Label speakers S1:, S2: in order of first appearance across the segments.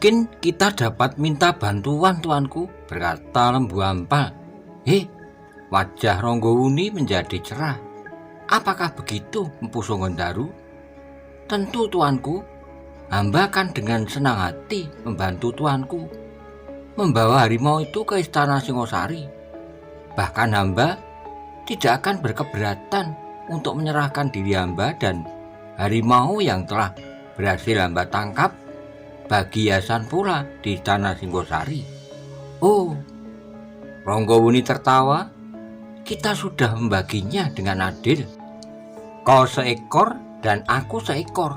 S1: Mungkin kita dapat minta bantuan, tuanku, berkata Lembu Ampal. Wajah Ronggowuni menjadi cerah. Apakah begitu, Empu Songgondaru? Tentu, tuanku. Hamba akan dengan senang hati membantu tuanku membawa harimau itu ke istana Singosari. Bahkan hamba tidak akan berkeberatan untuk menyerahkan diri hamba dan harimau yang telah berhasil hamba tangkap bagi hiasan pula di istana Singosari. Oh, Ronggowuni tertawa. Kita sudah membaginya dengan adil. Kau seekor dan aku seekor.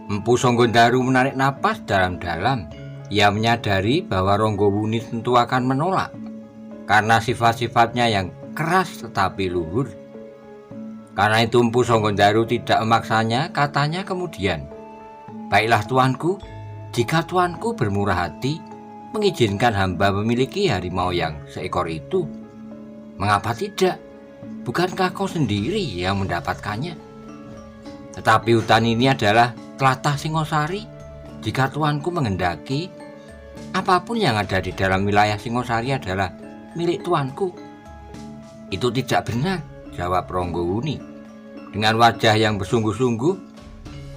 S1: Empu Songgondaru menarik napas dalam-dalam. Ia menyadari bahwa Ronggowuni tentu akan menolak karena sifat-sifatnya yang keras tetapi luhur. Karena itu Empu Songgondaru tidak memaksanya, katanya kemudian, "Baiklah tuanku, jika tuanku bermurah hati mengizinkan hamba memiliki harimau yang seekor itu, mengapa tidak? Bukankah kau sendiri yang mendapatkannya? Tetapi hutan ini adalah tlatah Singosari. Jika tuanku menghendaki, apapun yang ada di dalam wilayah Singosari adalah milik tuanku." "Itu tidak benar," jawab Ronggowuni dengan wajah yang bersungguh-sungguh.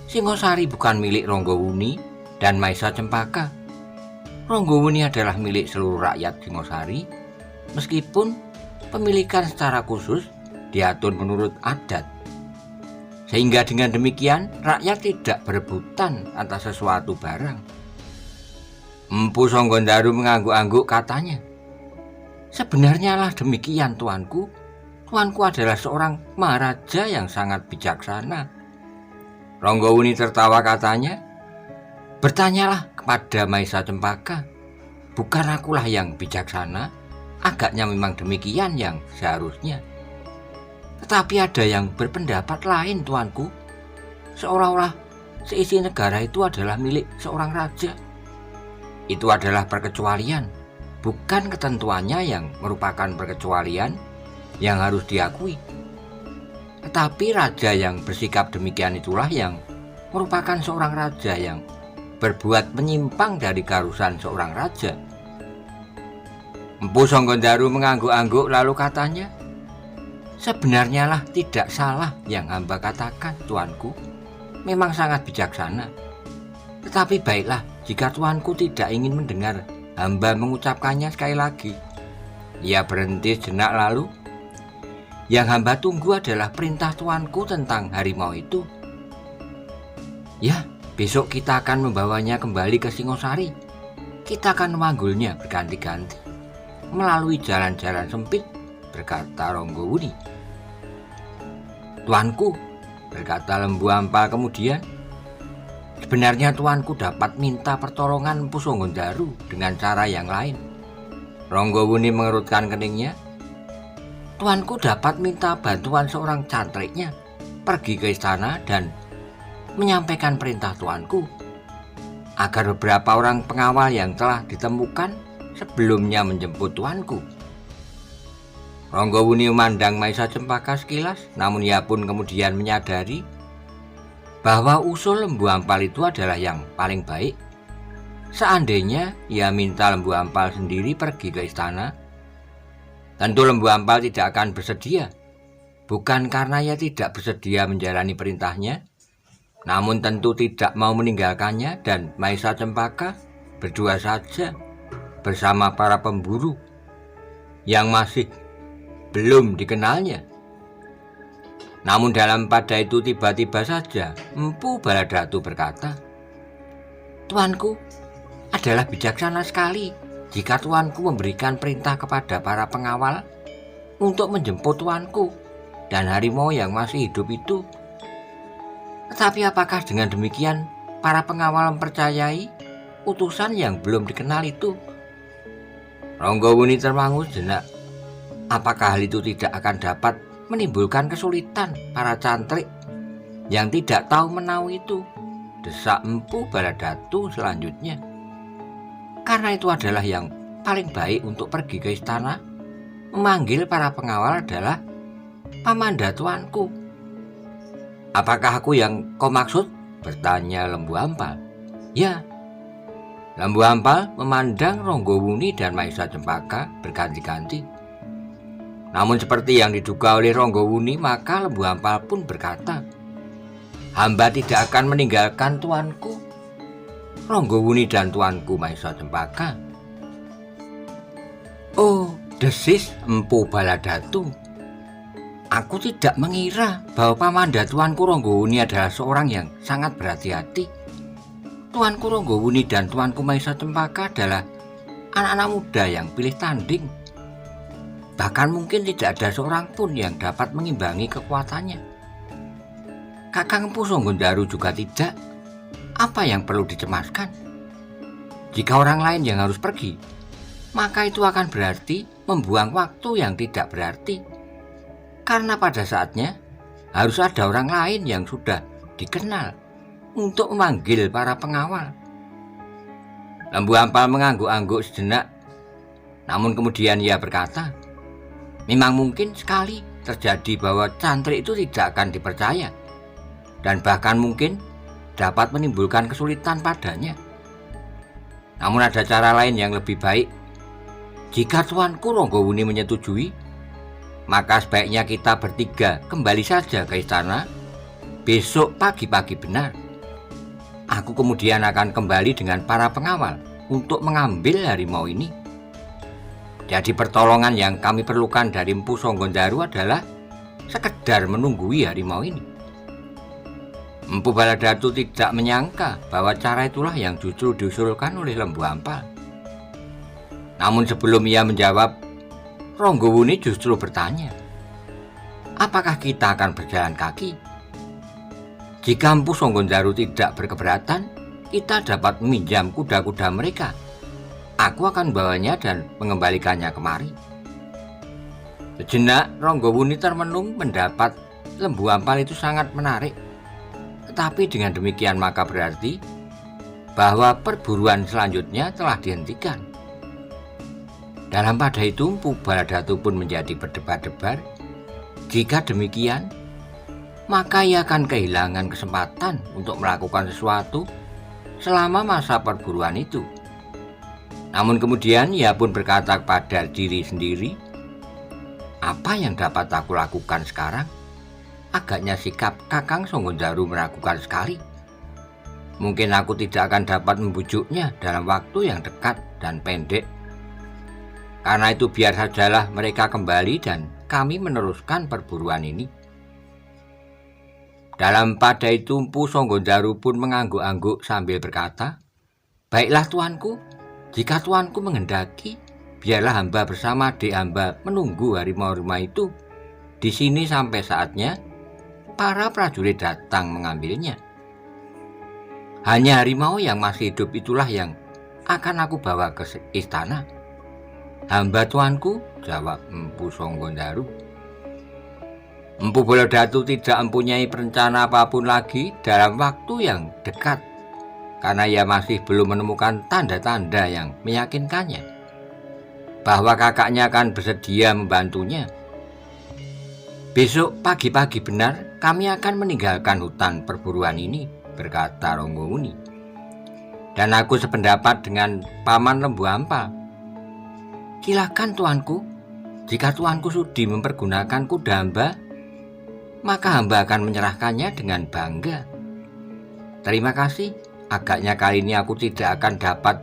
S1: "Singosari bukan milik Ronggowuni dan Maisa Cempaka. Ronggowuni adalah milik seluruh rakyat Singosari, meskipun pemilikan secara khusus diatur menurut adat. Sehingga dengan demikian rakyat tidak berebutan atas sesuatu barang." Empu Songgondaru mengangguk-angguk, katanya, "Sebenarnya lah demikian, tuanku. Tuanku adalah seorang maharaja yang sangat bijaksana." Ronggowuni tertawa, katanya, "Bertanyalah kepada Maisa Cempaka. Bukan akulah yang bijaksana. Agaknya memang demikian yang seharusnya. Tetapi ada yang berpendapat lain, tuanku. Seolah-olah seisi negara itu adalah milik seorang raja. Itu adalah perkecualian, bukan ketentuannya yang merupakan perkecualian yang harus diakui. Tetapi raja yang bersikap demikian itulah yang merupakan seorang raja yang berbuat menyimpang dari keharusan seorang raja." Empu Songgondaru mengangguk-angguk lalu katanya, "Sebenarnya lah tidak salah yang hamba katakan, tuanku. Memang sangat bijaksana. Tetapi baiklah jika tuanku tidak ingin mendengar hamba mengucapkannya sekali lagi." Ia berhenti sejenak lalu, "Yang hamba tunggu adalah perintah tuanku tentang harimau itu. Ya, besok kita akan membawanya kembali ke Singosari. Kita akan memanggulnya berganti-ganti melalui jalan-jalan sempit," berkata Ronggowuni. "Tuanku," berkata Lembu Ampal kemudian, "sebenarnya tuanku dapat minta pertolongan Empu Songgondaru dengan cara yang lain." Ronggowuni mengerutkan keningnya. "Tuanku dapat minta bantuan seorang cantriknya pergi ke istana dan menyampaikan perintah tuanku agar beberapa orang pengawal yang telah ditemukan sebelumnya menjemput tuanku." Ronggowuni memandang Maisa Cempaka sekilas, namun ia pun kemudian menyadari bahwa usul Lembu Ampal itu adalah yang paling baik. Seandainya ia minta Lembu Ampal sendiri pergi ke istana, tentu Lembu Ampal tidak akan bersedia. Bukan karena ia tidak bersedia menjalani perintahnya, namun tentu tidak mau meninggalkannya dan Maisa Cempaka berdua saja bersama para pemburu yang masih belum dikenalnya. Namun dalam pada itu tiba-tiba saja Empu Baladatu berkata, "Tuanku adalah bijaksana sekali jika tuanku memberikan perintah kepada para pengawal untuk menjemput tuanku dan harimau yang masih hidup itu. Tetapi apakah dengan demikian para pengawal mempercayai utusan yang belum dikenal itu?" Ronggowuni termangu sejenak. Apakah hal itu tidak akan dapat menimbulkan kesulitan para cantrik yang tidak tahu menau itu? Desak Empu Baladatu selanjutnya. "Karena itu adalah yang paling baik untuk pergi ke istana. Memanggil para pengawal adalah pamanda tuanku." "Apakah aku yang kau maksud?" bertanya Lembu Ampal. "Ya, Lembu Ampal memandang Ronggowuni dan Maisa Cempaka berganti-ganti. Namun seperti yang diduga oleh Ronggowuni, maka Lembu Ampal pun berkata, "Hamba tidak akan meninggalkan tuanku, Ronggowuni dan tuanku Maisa Cempaka." "Oh," desis Empu Baladatu, "aku tidak mengira bahwa pamanda tuanku Ronggowuni adalah seorang yang sangat berhati-hati. Tuanku Ronggowuni dan tuanku Maisa Cempaka adalah anak-anak muda yang pilih tanding. Bahkan mungkin tidak ada seorang pun yang dapat mengimbangi kekuatannya. Kakang Empu Sanggondaru juga tidak. Apa yang perlu dicemaskan? Jika orang lain yang harus pergi, maka itu akan berarti membuang waktu yang tidak berarti. Karena pada saatnya harus ada orang lain yang sudah dikenal untuk memanggil para pengawal." Lembu Ampal mengangguk-angguk sejenak, namun kemudian ia berkata, "Memang mungkin sekali terjadi bahwa cantrik itu tidak akan dipercaya, dan bahkan mungkin dapat menimbulkan kesulitan padanya. Namun ada cara lain yang lebih baik. Jika tuanku Ronggowuni menyetujui, maka sebaiknya kita bertiga kembali saja ke istana besok pagi-pagi benar. Aku kemudian akan kembali dengan para pengawal untuk mengambil harimau ini. Jadi pertolongan yang kami perlukan dari Empu Sanggondaru adalah sekedar menunggui harimau ini." Empu Baladatu tidak menyangka bahwa cara itulah yang justru diusulkan oleh Lembu Ampal. Namun sebelum ia menjawab, Ronggowuni justru bertanya, "Apakah kita akan berjalan kaki? Jika Empu Sanggondaru tidak berkeberatan, kita dapat meminjam kuda-kuda mereka. Aku akan membawanya dan mengembalikannya kemari." Sejenak Ronggowuni termenung mendapat Lembu Ampal itu sangat menarik. Tetapi dengan demikian maka berarti bahwa perburuan selanjutnya telah dihentikan. Dalam pada itu Empu Baladatu pun menjadi berdebar-debar. Jika demikian, maka ia akan kehilangan kesempatan untuk melakukan sesuatu selama masa perburuan itu. Namun kemudian ia pun berkata kepada diri sendiri, "Apa yang dapat aku lakukan sekarang? Agaknya sikap Kakang Sanggondaru meragukan sekali. Mungkin aku tidak akan dapat membujuknya dalam waktu yang dekat dan pendek. Karena itu biar sajalah mereka kembali dan kami meneruskan perburuan ini." Dalam pada itu Empu Sanggondaru pun mengangguk-angguk sambil berkata, "Baiklah tuanku, jika tuanku menghendaki, biarlah hamba bersama adik hamba menunggu harimau-harimau itu di sini sampai saatnya para prajurit datang mengambilnya. Hanya harimau yang masih hidup itulah yang akan aku bawa ke istana." "Hamba tuanku," jawab Empu Sanggondaru. Empu Baladatu tidak mempunyai rencana apapun lagi dalam waktu yang dekat, karena ia masih belum menemukan tanda-tanda yang meyakinkannya bahwa kakaknya akan bersedia membantunya. "Besok pagi-pagi benar kami akan meninggalkan hutan perburuan ini," berkata Ronggowuni. "Dan aku sependapat dengan Paman Lembu Ampal. Silakan tuanku, jika tuanku sudi mempergunakan kuda hamba, maka hamba akan menyerahkannya dengan bangga. Terima kasih, agaknya kali ini aku tidak akan dapat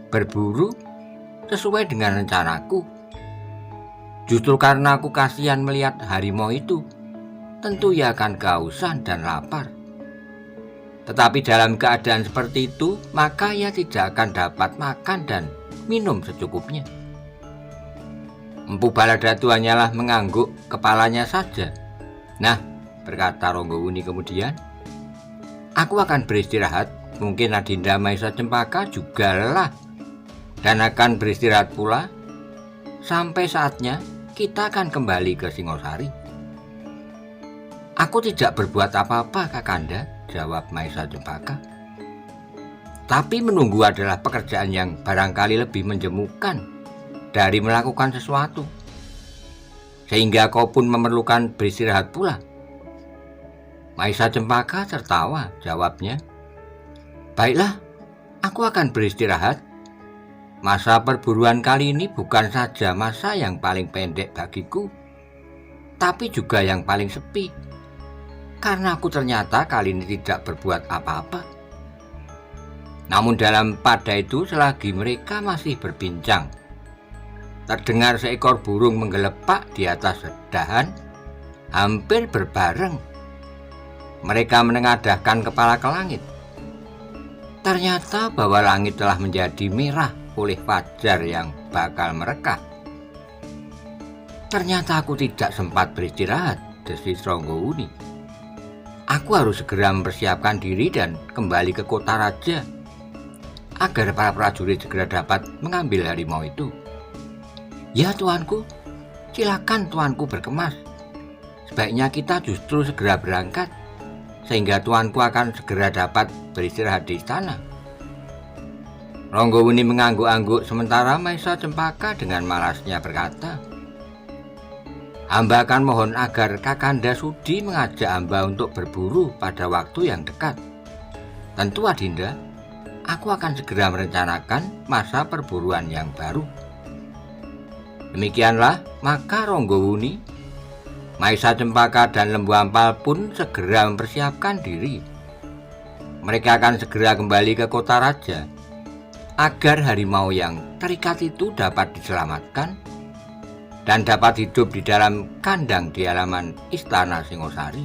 S1: berburu sesuai dengan rencanaku. Justru karena aku kasihan melihat harimau itu, tentu ia akan kehausan dan lapar. Tetapi dalam keadaan seperti itu, maka ia tidak akan dapat makan dan minum secukupnya." Empu Baladatu hanyalah mengangguk kepalanya saja. "Nah," berkata Ronggowuni kemudian, "aku akan beristirahat. Mungkin Adinda Maisa Cempaka juga lelah dan akan beristirahat pula. Sampai saatnya kita akan kembali ke Singosari." "Aku tidak berbuat apa-apa, Kakanda," jawab Maisa Cempaka. "Tapi menunggu adalah pekerjaan yang barangkali lebih menjemukan dari melakukan sesuatu, sehingga kau pun memerlukan beristirahat pula." Maisa Cempaka tertawa, jawabnya, "Baiklah, Aku akan beristirahat. Masa perburuan kali ini bukan saja masa yang paling pendek bagiku, tapi juga yang paling sepi. Karena aku ternyata kali ini tidak berbuat apa-apa. Namun pada itu selagi mereka masih berbincang, terdengar seekor burung menggelepak di atas dahan, hampir berbareng. Mereka menengadahkan kepala ke langit. Ternyata bahwa langit telah menjadi merah oleh fajar yang bakal merekah. Ternyata aku tidak sempat beristirahat, desis Ronggowuni. Aku harus segera mempersiapkan diri dan kembali ke kota raja, agar para prajurit segera dapat mengambil harimau itu. Ya tuanku, silakan tuanku berkemas. Sebaiknya kita justru segera berangkat, sehingga tuanku akan segera dapat beristirahat di istana. Ronggowuni mengangguk-angguk sementara Maesa Cempaka dengan malasnya berkata, "Hamba akan mohon agar Kakanda sudi mengajak hamba untuk berburu pada waktu yang dekat. Tentu Adinda, aku akan segera merencanakan masa perburuan yang baru." Demikianlah, maka Ronggowuni, Maesa Cempaka dan Lembu Ampal pun segera mempersiapkan diri. Mereka akan segera kembali ke kota raja, agar harimau yang terikat itu dapat diselamatkan dan dapat hidup di dalam kandang di halaman istana Singosari.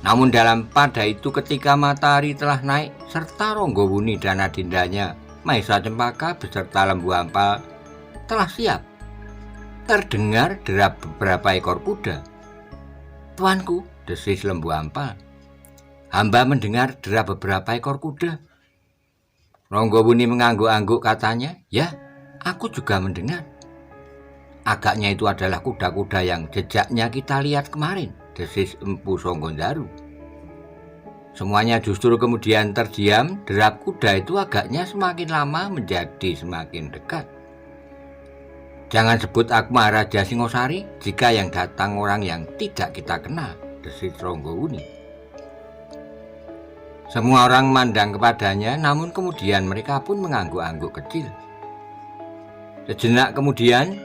S1: Namun pada itu ketika matahari telah naik serta Ronggowuni dan adindanya Maesa Cempaka beserta Lembu Ampal telah siap, terdengar derap beberapa ekor kuda. "Tuanku," desis Lembu Ampal, "hamba mendengar derap beberapa ekor kuda." Ronggowuni mengangguk-angguk katanya, "Ya, aku juga mendengar. Agaknya itu adalah kuda-kuda yang jejaknya kita lihat kemarin," desis Empu Songgondaru. Semuanya justru kemudian terdiam. Derap kuda itu agaknya semakin lama menjadi semakin dekat. "Jangan sebut aku Maharaja Singosari jika yang datang orang yang tidak kita kenal," desis Ronggowuni. Semua orang memandang kepadanya, namun kemudian mereka pun mengangguk-angguk kecil. Sejenak kemudian,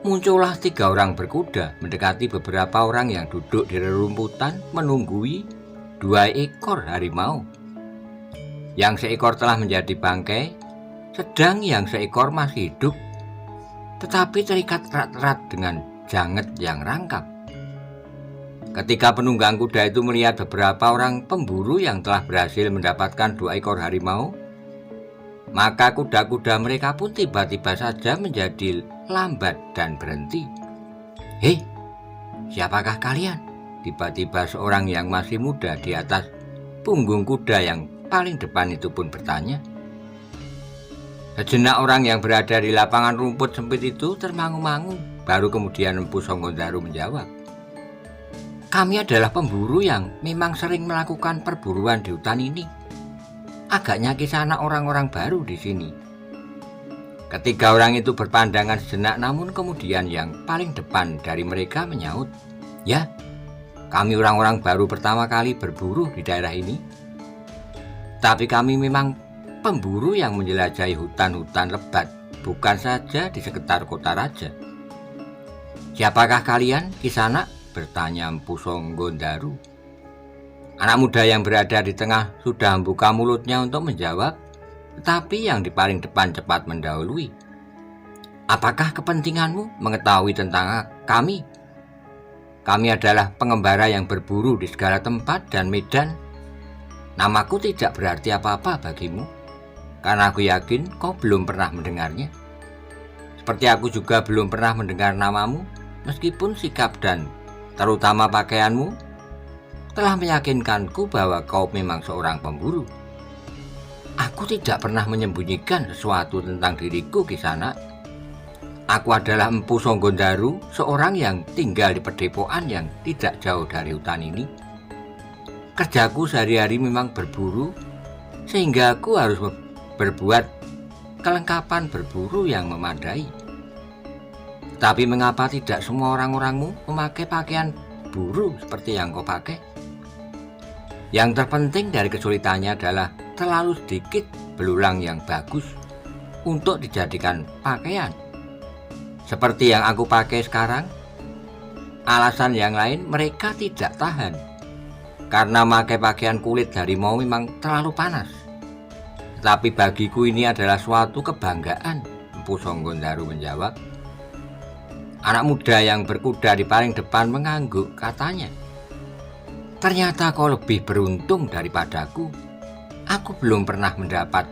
S1: muncullah 3 orang berkuda mendekati beberapa orang yang duduk di rerumputan menunggui 2 ekor harimau. Yang seekor telah menjadi bangkai, sedang yang seekor masih hidup, tetapi terikat erat-erat dengan janget yang rangkap. Ketika penunggang kuda itu melihat beberapa orang pemburu yang telah berhasil mendapatkan 2 ekor harimau, maka kuda-kuda mereka pun tiba-tiba saja menjadi lambat dan berhenti. "Hei, siapakah kalian?" Tiba-tiba seorang yang masih muda di atas punggung kuda yang paling depan itu pun bertanya. Sejenak orang yang berada di lapangan rumput sempit itu termangu-mangu, baru kemudian Empu Songgondaru menjawab, "Kami adalah pemburu yang memang sering melakukan perburuan di hutan ini. Agaknya kisana orang-orang baru di sini." Ketiga orang itu berpandangan sejenak, namun kemudian yang paling depan dari mereka menyaut, "Ya, kami orang-orang baru pertama kali berburu di daerah ini. Tapi kami memang pemburu yang menjelajahi hutan-hutan lebat, bukan saja di sekitar kota raja." "Siapakah kalian, Kisana?" bertanya Empu Songgondaru. Anak muda yang berada di tengah sudah membuka mulutnya untuk menjawab, tetapi yang di paling depan cepat mendahului. "Apakah kepentinganmu mengetahui tentang kami? Kami adalah pengembara yang berburu di segala tempat dan medan. Namaku tidak berarti apa-apa bagimu, karena aku yakin kau belum pernah mendengarnya. Seperti aku juga belum pernah mendengar namamu, meskipun sikap dan terutama pakaianmu telah meyakinkanku bahwa kau memang seorang pemburu. Aku tidak pernah menyembunyikan sesuatu tentang diriku, Kisana. Aku adalah Empu Songgondaru, seorang yang tinggal di perdepoan yang tidak jauh dari hutan ini. Kerjaku sehari-hari memang berburu, sehingga aku harus berbuat kelengkapan berburu yang memadai. Tapi mengapa tidak semua orang-orangmu memakai pakaian buru seperti yang kau pakai? Yang terpenting dari kesulitannya adalah terlalu sedikit belulang yang bagus untuk dijadikan pakaian. Seperti yang aku pakai sekarang. Alasan yang lain mereka tidak tahan. Karena pakai pakaian kulit harimau memang terlalu panas. Tetapi bagiku ini adalah suatu kebanggaan, Empu Sanggondaru menjawab. Anak muda yang berkuda di paling depan mengangguk, katanya. Ternyata kau lebih beruntung daripadaku. Aku belum pernah mendapat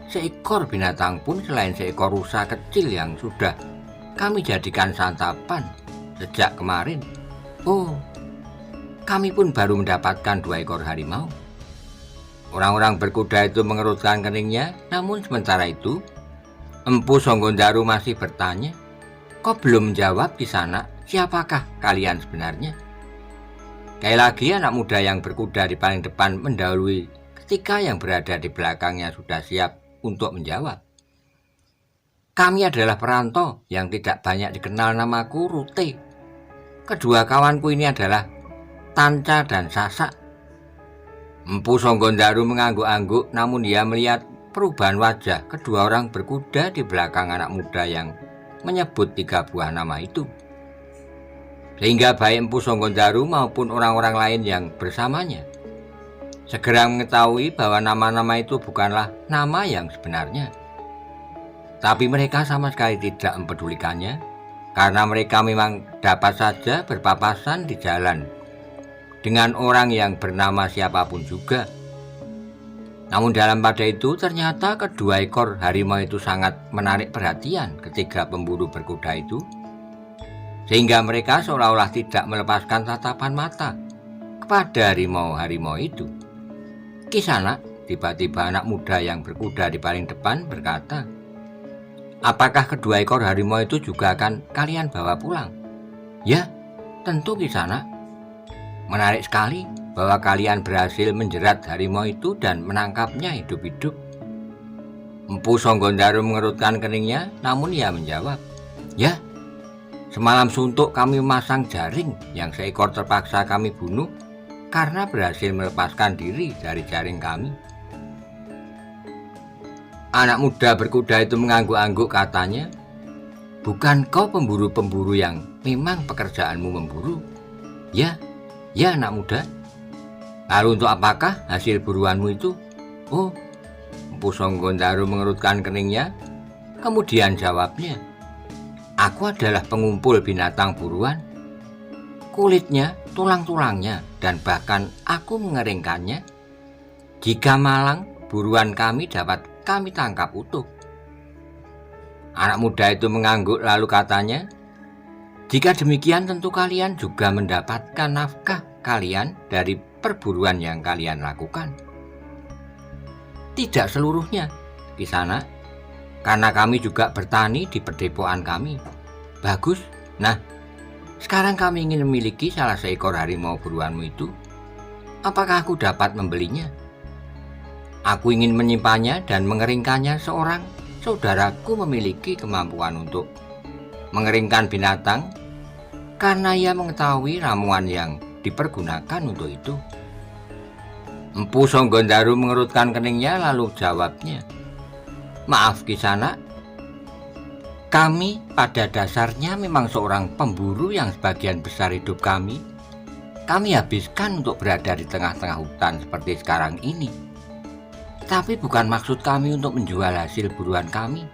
S1: seekor binatang pun selain seekor rusa kecil yang sudah kami jadikan santapan sejak kemarin. Oh, kami pun baru mendapatkan 2 ekor harimau. Orang-orang berkuda itu mengerutkan keningnya, namun sementara itu Empu Sanggondaru masih bertanya, kau belum menjawab di sana siapakah kalian sebenarnya? Sekali lagi anak muda yang berkuda di paling depan mendahului ketika yang berada di belakangnya sudah siap untuk menjawab. Kami adalah perantau yang tidak banyak dikenal, namaku Rute. Kedua kawanku ini adalah Tanca dan Sasak. Empu Sanggondaru mengangguk-angguk, namun dia melihat perubahan wajah kedua orang berkuda di belakang anak muda yang menyebut 3 buah nama itu. Sehingga baik Empu Sanggondaru maupun orang-orang lain yang bersamanya segera mengetahui bahwa nama-nama itu bukanlah nama yang sebenarnya. Tapi mereka sama sekali tidak mempedulikannya, karena mereka memang dapat saja berpapasan di jalan dengan orang yang bernama siapapun juga. Namun dalam pada itu ternyata kedua ekor harimau itu sangat menarik perhatian ketiga pemburu berkuda itu, sehingga mereka seolah-olah tidak melepaskan tatapan mata kepada harimau-harimau itu. Kisana, tiba-tiba anak muda yang berkuda di paling depan berkata, apakah kedua ekor harimau itu juga akan kalian bawa pulang? Ya, tentu Kisana. Menarik sekali bahwa kalian berhasil menjerat harimau itu dan menangkapnya hidup-hidup. Empu Sanggondaru mengerutkan keningnya, namun ia menjawab, ya, semalam suntuk kami memasang jaring yang seekor terpaksa kami bunuh karena berhasil melepaskan diri dari jaring kami. Anak muda berkuda itu mengangguk-angguk, katanya, bukan kau pemburu-pemburu yang memang pekerjaanmu memburu? Ya, ya anak muda. Lalu untuk apakah hasil buruanmu itu? Oh, Empu Sanggondaru mengerutkan keningnya, kemudian jawabnya, aku adalah pengumpul binatang buruan. Kulitnya, tulang-tulangnya, dan bahkan aku mengeringkannya. Jika malang, buruan kami dapat kami tangkap utuh. Anak muda itu mengangguk lalu katanya, jika demikian tentu kalian juga mendapatkan nafkah kalian dari perburuan yang kalian lakukan. Tidak seluruhnya, Kisana, karena kami juga bertani di perdepoan kami. Bagus, nah sekarang kami ingin memiliki salah seekor harimau buruanmu itu. Apakah aku dapat membelinya? Aku ingin menyimpannya dan mengeringkannya. Seorang saudaraku memiliki kemampuan untuk mengeringkan binatang karena ia mengetahui ramuan yang dipergunakan untuk itu. Empu Sanggondaru mengerutkan keningnya lalu jawabnya, maaf Kisana, kami pada dasarnya memang seorang pemburu yang sebagian besar hidup kami habiskan untuk berada di tengah-tengah hutan seperti sekarang ini. Tapi bukan maksud kami untuk menjual hasil buruan kami.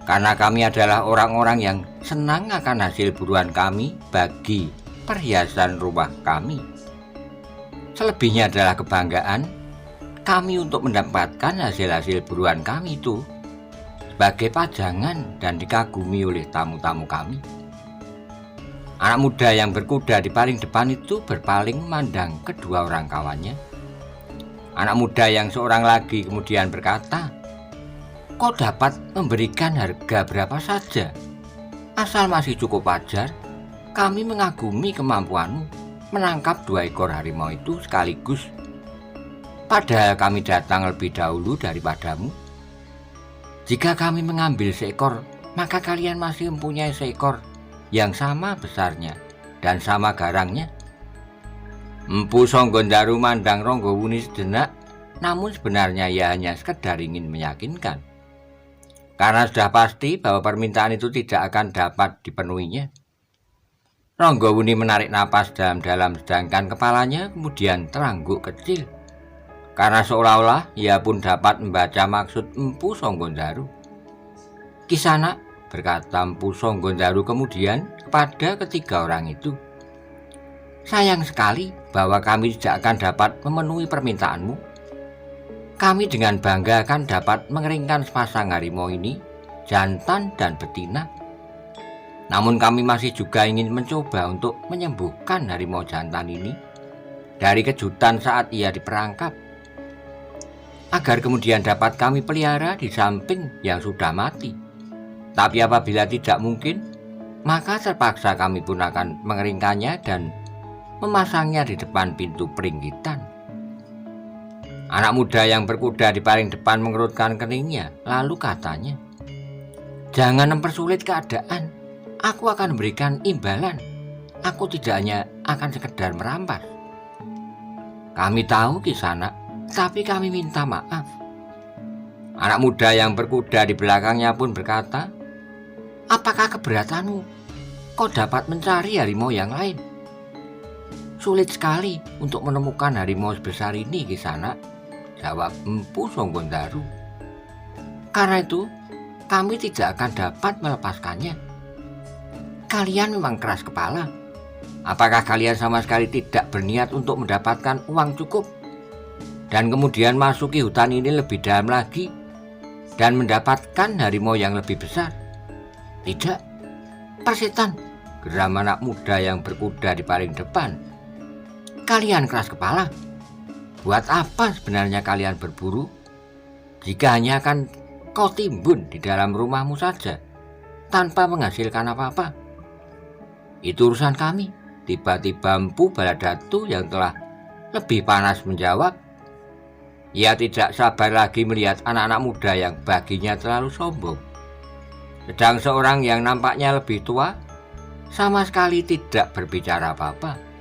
S1: Karena kami adalah orang-orang yang senang akan hasil buruan kami bagi perhiasan rumah kami. Selebihnya adalah kebanggaan kami untuk mendapatkan hasil-hasil buruan kami itu sebagai pajangan dan dikagumi oleh tamu-tamu kami. Anak muda yang berkuda di paling depan itu berpaling memandang kedua orang kawannya. Anak muda yang seorang lagi kemudian berkata, kau dapat memberikan harga berapa saja, asal masih cukup wajar. Kami mengagumi kemampuanmu menangkap 2 ekor harimau itu sekaligus, padahal kami datang lebih dahulu daripadamu. Jika kami mengambil seekor, maka kalian masih mempunyai seekor yang sama besarnya dan sama garangnya. Empu Sanggondaru mandang Ranggawuni sejenak, namun sebenarnya ia hanya sekedar ingin meyakinkan. Karena sudah pasti bahwa permintaan itu tidak akan dapat dipenuhinya. Ranggawuni menarik napas dalam-dalam sedangkan kepalanya kemudian terangguk kecil. Karena seolah-olah ia pun dapat membaca maksud Empu Sanggondaru. "Kisana," berkata Empu Sanggondaru kemudian kepada ketiga orang itu, "Sayang sekali bahwa kami tidak akan dapat memenuhi permintaanmu. Kami dengan bangga akan dapat mengeringkan sepasang harimau ini, jantan dan betina. Namun kami masih juga ingin mencoba untuk menyembuhkan harimau jantan ini dari kejutan saat ia diperangkap, agar kemudian dapat kami pelihara di samping yang sudah mati. Tapi apabila tidak mungkin, maka terpaksa kami pun akan mengeringkannya dan memasangnya di depan pintu peringgitan." Anak muda yang berkuda di paling depan mengerutkan keningnya, lalu katanya, "Jangan mempersulit keadaan. Aku akan memberikan imbalan. Aku tidak hanya akan sekedar merampas." "Kami tahu, Kisana, tapi kami minta maaf." Anak muda yang berkuda di belakangnya pun berkata, "Apakah keberatanmu? Kau dapat mencari harimau yang lain?" "Sulit sekali untuk menemukan harimau sebesar ini, Kisana," jawab Empu Sanggondaru. "Karena itu, kami tidak akan dapat melepaskannya." "Kalian memang keras kepala. Apakah kalian sama sekali tidak berniat untuk mendapatkan uang cukup dan kemudian masuki hutan ini lebih dalam lagi dan mendapatkan harimau yang lebih besar?" "Tidak, persetan," geram anak muda yang berkuda di paling depan. "Kalian keras kepala. Buat apa sebenarnya kalian berburu jika hanya akan kau timbun di dalam rumahmu saja tanpa menghasilkan apa-apa?" "Itu urusan kami," tiba-tiba Empu Baladatu yang telah lebih panas menjawab. Ia tidak sabar lagi melihat anak-anak muda yang baginya terlalu sombong. Sedang seorang yang nampaknya lebih tua sama sekali tidak berbicara apa-apa.